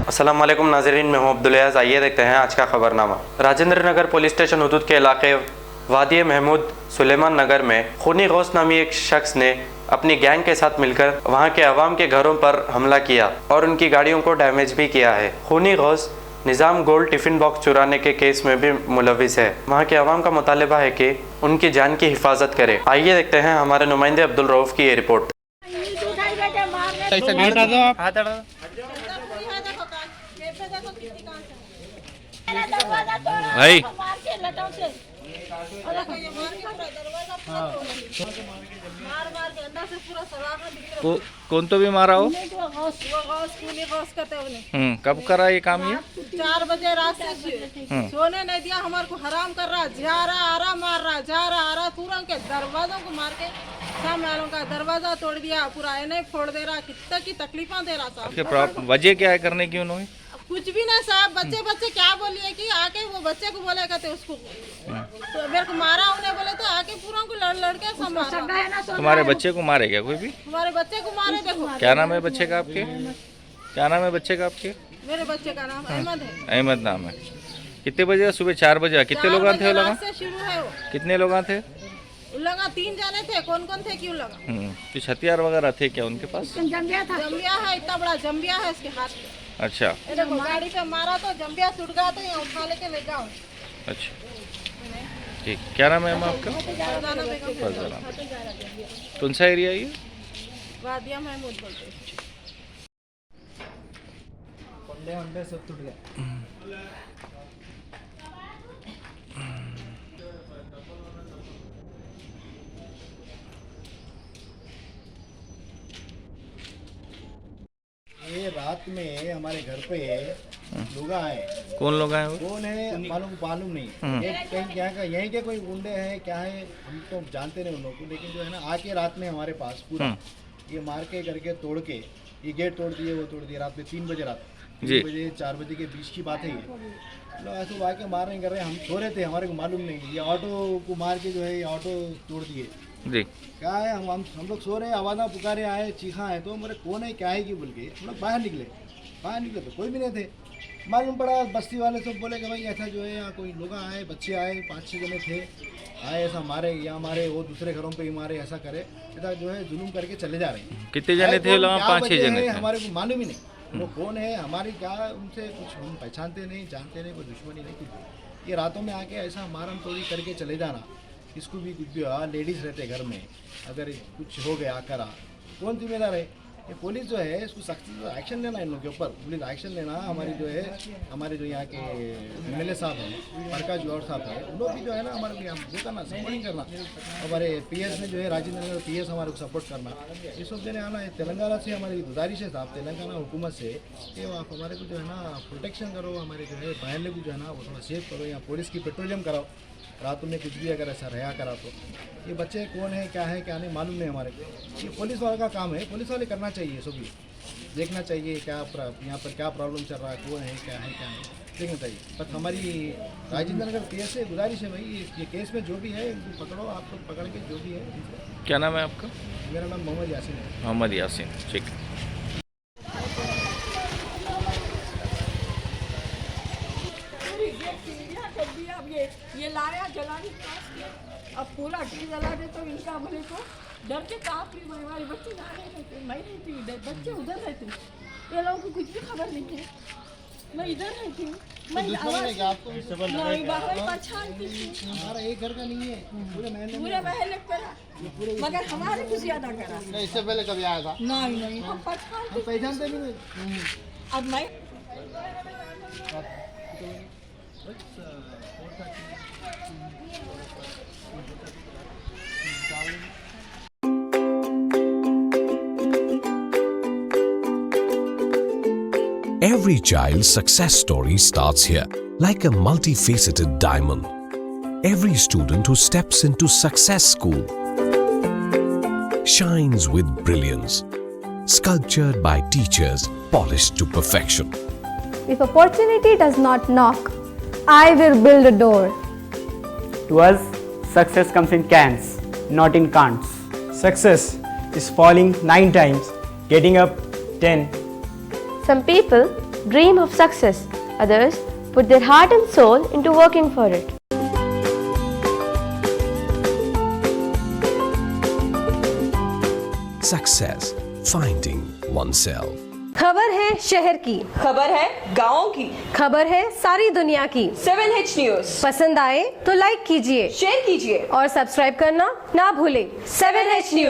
अस्सलाम वालेकुम नाज़रीन, मैं हूं अब्दुल अयाज़। आइए देखते हैं आज का खबरनामा। राजेंद्र नगर पुलिस स्टेशन हुदूद के इलाके वादी महमूद सुलेमान नगर में खूनी गौस नामी एक शख्स ने अपनी गैंग के साथ मिलकर वहां के अवाम के घरों पर हमला किया और उनकी गाड़ियों को डैमेज भी किया है। खूनी गौस निज़ाम गोल्ड टिफ़िन बॉक्स चुराने के केस में भी मुलविस है। वहाँ के अवाम का मुतालबा है कि उनकी जान की हिफाजत करे। आइए देखते हैं हमारे नुमाइंदे अब्दुल रऊफ की ये रिपोर्ट। भाई कौन तो भी मारा हो? कब करा ये काम? ये 4 बजे रात से सोने नहीं दिया, हमारे को हराम कर रहा, जा रहा आ रहा, मार रहा, जा रहा आ रहा, तुरंत के दरवाजों को मार के सामने वालों का दरवाजा तोड़ दिया, पूरा एने फोड़ दे रहा, कितना की तकलीफा दे रहा साहब। वजह क्या है करने की उन्होंने? कुछ भी नहीं साहब, बच्चे क्या बोलिए कि आके वो बच्चे को बोले कहते उसको तो मेरे को मारा, उन्हें बोले तो आके पूरा को लड़ के संभाला। तुम्हारे बच्चे को मारे क्या कोई भी? हमारे बच्चे को मारे। देखो क्या नाम है बच्चे का आपके? क्या नाम है बच्चे का आपके? मेरे बच्चे का नाम अहमद है। अहमद नाम है। कितने बजे? सुबह 4 बजे। कितने लोग थे? से शुरू है वो। कितने लोग थे? लगा 3 जाने थे। कौन कौन थे? क्यों लगा? कुछ हथियार वगैरह थे क्या उनके पास? जंबिया था। जंबिया है, इतना बड़ा जंबिया है इसके हाथ में। अच्छा, देखो गाड़ी पे मारा तो जंबिया टूट गया, तो यहाँ उठा लेके ले जाओ। अच्छा ठीक। क्या नाम है आपका? फरजाना। कौन सा एरिया ये? वादिया महमूद बोलते हैं। सब टूट गया। ये रात में हमारे घर पे लोग आए। कौन लोग आए वो? कौन है मालूम नहीं। ये कहीं क्या का यहीं के कोई गुंडे हैं क्या है, हम तो जानते नहीं उन लोगों को, लेकिन जो है ना आके रात में हमारे पास पूरा ये मार के करके तोड़ के ये गेट तोड़ दिए, वो तोड़ दिए रात में 3 बजे, रात 3 बजे 4 बजे के बीच की बात है। ये लोग ऐसे आके मार नहीं कर रहे, हम सो रहे थे, हमारे को मालूम नहीं। ये ऑटो को मार के जो है ये ऑटो तोड़ दिए। जी क्या है, हम लोग सो रहे, आवाज़ा पुकारे आए, चीखा है, तो मेरे कौन है क्या है कि बोल के हम लोग बाहर निकले तो कोई भी नहीं थे। मालूम पड़ा बस्ती वाले सब बोले कि भाई ऐसा जो है यहाँ कोई लोग आए, बच्चे आए, 5-6 जने थे, आए ऐसा मारे, यहाँ मारे, वो दूसरे घरों पे ही मारे, ऐसा करे, ऐसा जो है जुलूम करके चले जा रहे हैं। कितने जने थे लोग? 5-6 जने थे। हमारे को मालूम ही नहीं वो कौन है, हमारी क्या उनसे कुछ हम पहचानते नहीं, जानते नहीं, कोई दुश्मनी नहीं कुछ। ये रातों में आके ऐसा मारम तोड़ी करके चले जाना, इसको भी कुछ भी हुआ, लेडीज़ रहते घर में, अगर कुछ हो गया करा कौन जिम्मेदार है? ये पुलिस जो है इसको सख्ती से एक्शन लेना, इन लोगों के ऊपर पुलिस एक्शन लेना। हमारी जो है हमारे जो यहाँ के MLA साहब हैं, प्रकाश गौर साहब है, उन लोग भी जो है ना हमारे यहाँ वो करना, सपोर्टिंग करना। हमारे PS में जो है राजेंद्र नगर PS हमारे को सपोर्ट करना, ये सब देने आना है। तेलंगाना से हमारी गुजारिश है साहब, तेलंगाना हुकूमत से कि आप हमारे को जो है ना प्रोटेक्शन करो, हमारे जो है बहन को जो है ना वो थोड़ा सेफ करो, यहाँ पुलिस की पेट्रोलियम कराओ रातों में, कुछ भी अगर ऐसा रहा करा तो। ये बच्चे कौन है क्या है क्या नहीं मालूम नहीं हमारे को, ये पुलिस वाले का काम है, पुलिस वाले करना चाहिए, सभी देखना चाहिए क्या यहाँ पर क्या प्रॉब्लम चल रहा है, कौन है क्या नहीं देखना चाहिए। बट हमारी राजेंद्र नगर PS से गुजारिश है भाई, ये केस में जो भी है इनको पकड़ो, आप लोग पकड़ के जो भी है। क्या नाम है आपका? मेरा नाम मोहम्मद यासीन है। मोहम्मद यासीन। ठीक। ये लाया जलाने, अब पूरा टी जला दे तो इनका मेरे को डर के काफी हमारे बच्चे जा रहे थे, मैं नहीं थी, बच्चे उधर रहते, ये लोगों को कुछ भी खबर नहीं है, मैं इधर रहती हूँ, मैं नहीं बाहर पहचानती थी। हमारा एक घर का नहीं है, पूरे महल करा, मगर हमारे कुछ ज्यादा करा। इससे पहले कभी आया था? नहीं हम पहचानते भी नहीं। अब मैं Every child's success story starts here, like a multifaceted diamond. Every student who steps into Success School shines with brilliance, sculptured by teachers polished to perfection. If opportunity does not knock, I will build a door. To us, success comes in cans, not in can'ts. Success is falling 9 times, getting up 10. Some people dream of success. Others put their heart and soul into working for it. Success, finding oneself. खबर है शहर की, खबर है गाँव की, खबर है सारी दुनिया की। 7H न्यूज पसंद आए तो लाइक कीजिए, शेयर कीजिए और सब्सक्राइब करना ना भूलें। 7H news.